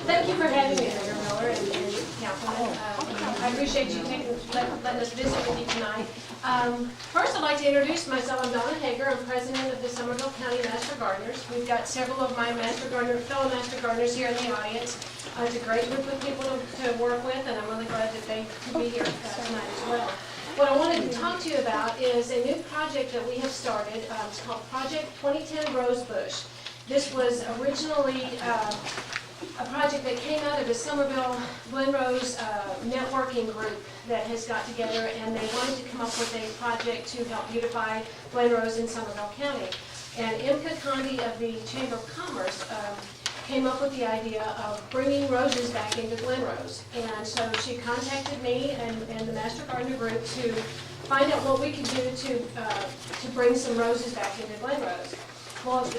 Thank you for having me, Mayor Miller and Councilman. I appreciate you letting us visit with you tonight. First, I'd like to introduce myself. I'm Donna Hagar. I'm president of the Somervell County Master Gardeners. We've got several of my fellow Master Gardeners here in the audience. It's a great group of people to work with, and I'm really glad that they could be here tonight as well. What I wanted to talk to you about is a new project that we have started. It's called Project 2010 Rosebush. This was originally a project that came out of the Somervell Glen networking group that has got together, and they wanted to come up with a project to help beautify Glen in Somervell County. And Imka Condi of the Chamber of Commerce came up with the idea of bringing roses back into Glen. And so she contacted me and the Master Gardener group to find out what we could do to bring some roses back into Glen. Well,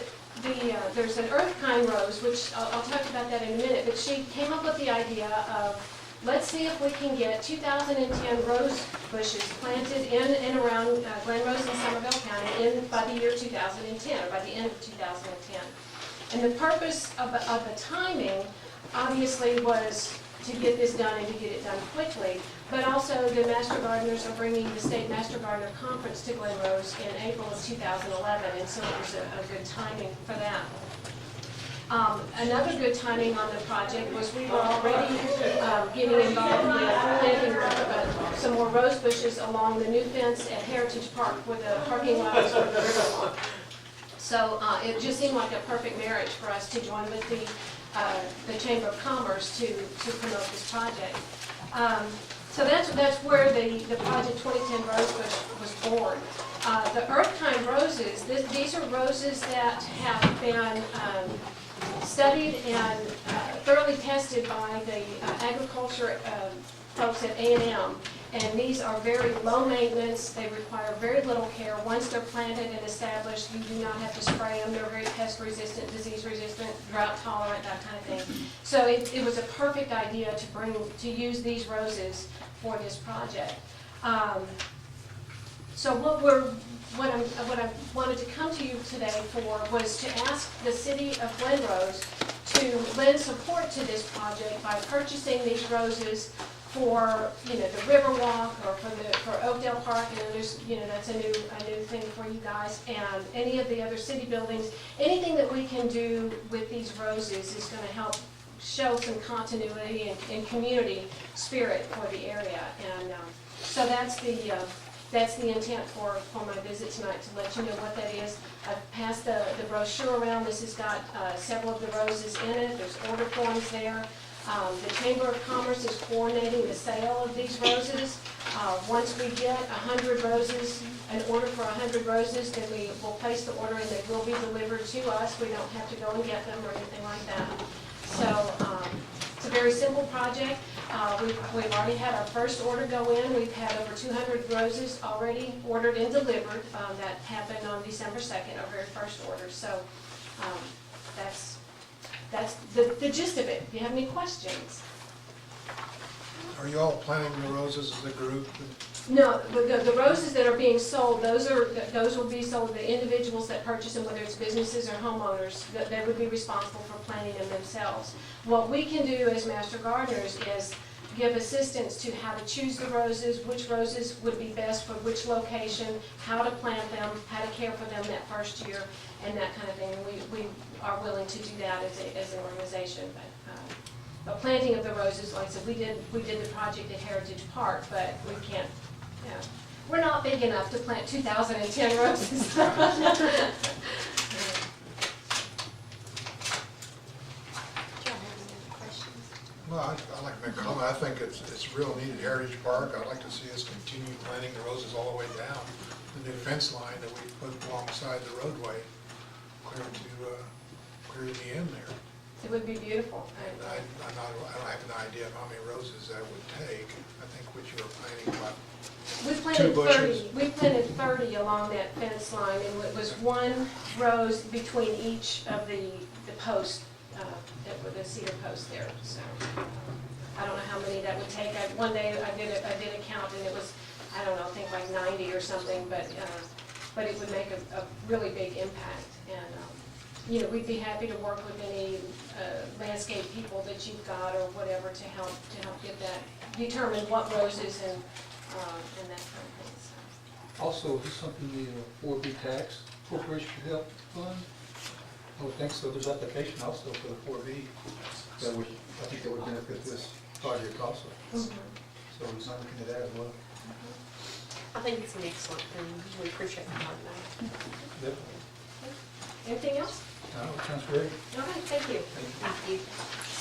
there's an earth kind rose, which I'll talk about that in a minute, but she came up with the idea of, let's see if we can get 2010 rose bushes planted in and around Glen in Somervell County by the year 2010, or by the end of 2010. And the purpose of the timing, obviously, was to get this done and to get it done quickly, but also the Master Gardeners are bringing the State Master Gardener Conference to Glen in April of 2011, and so it was a good timing for that. Another good timing on the project was we were already getting involved with planting some more rose bushes along the new fence at Heritage Park where the parking lot is for the Riverwalk. So it just seemed like a perfect marriage for us to join with the Chamber of Commerce to promote this project. So that's where the Project 2010 Rosebush was born. The earth kind roses, these are roses that have been studied and thoroughly tested by the agriculture folks at A&M. And these are very low maintenance. They require very little care. Once they're planted and established, you do not have to spray them. They're very pest resistant, disease resistant, drought tolerant, that kind of thing. So it was a perfect idea to use these roses for this project. So what I wanted to come to you today for was to ask the city of Glen to lend support to this project by purchasing these roses for the Riverwalk or for Oakdale Park. There's that's a new thing for you guys, and any of the other city buildings. Anything that we can do with these roses is going to help show some continuity and community spirit for the area. And so that's the intent for my visit tonight, to let you know what that is. I've passed the brochure around. This has got several of the roses in it. There's order forms there. The Chamber of Commerce is coordinating the sale of these roses. Once we get 100 roses, an order for 100 roses, then we will place the order and they will be delivered to us. We don't have to go and get them or anything like that. So it's a very simple project. We've already had our first order go in. We've had over 200 roses already ordered and delivered. That happened on December 2nd, our very first order. So that's the gist of it. Do you have any questions? Are you all planting the roses as a group? No, the roses that are being sold, those will be sold to the individuals that purchase them, whether it's businesses or homeowners. They would be responsible for planting them themselves. What we can do as Master Gardeners is give assistance to how to choose the roses, which roses would be best for which location, how to plant them, how to care for them that first year, and that kind of thing. We are willing to do that as an organization. But planting of the roses, like I said, we did the project at Heritage Park, but we can't. We're not big enough to plant 2010 roses. Well, I'd like to make a comment. I think it's real neat at Heritage Park. I'd like to see us continue planting the roses all the way down the new fence line that we put alongside the roadway, clear to the end there. It would be beautiful. I don't have an idea of how many roses that would take. I think what you were planting, about We planted 2 bushes. 30. We planted 30 along that fence line, and it was one rose between each of the posts, the cedar posts there. So I don't know how many that would take. One day I did a count, and it was, I don't know, I think like 90 or something, but it would make a really big impact. And you know, we'd be happy to work with any landscape people that you've got or whatever to help get that, determine what roses and that kind of thing, so. Also, is this something the 4B tax corporation could help fund? I would think so. There's application also for the 4B that would, I think that would benefit this project also. Mhm. So he's not looking at that as well. I think it's an excellent thing. We appreciate the hard work. Definitely. Anything else? No, it sounds great. All right, thank you. Thank you. Thank you.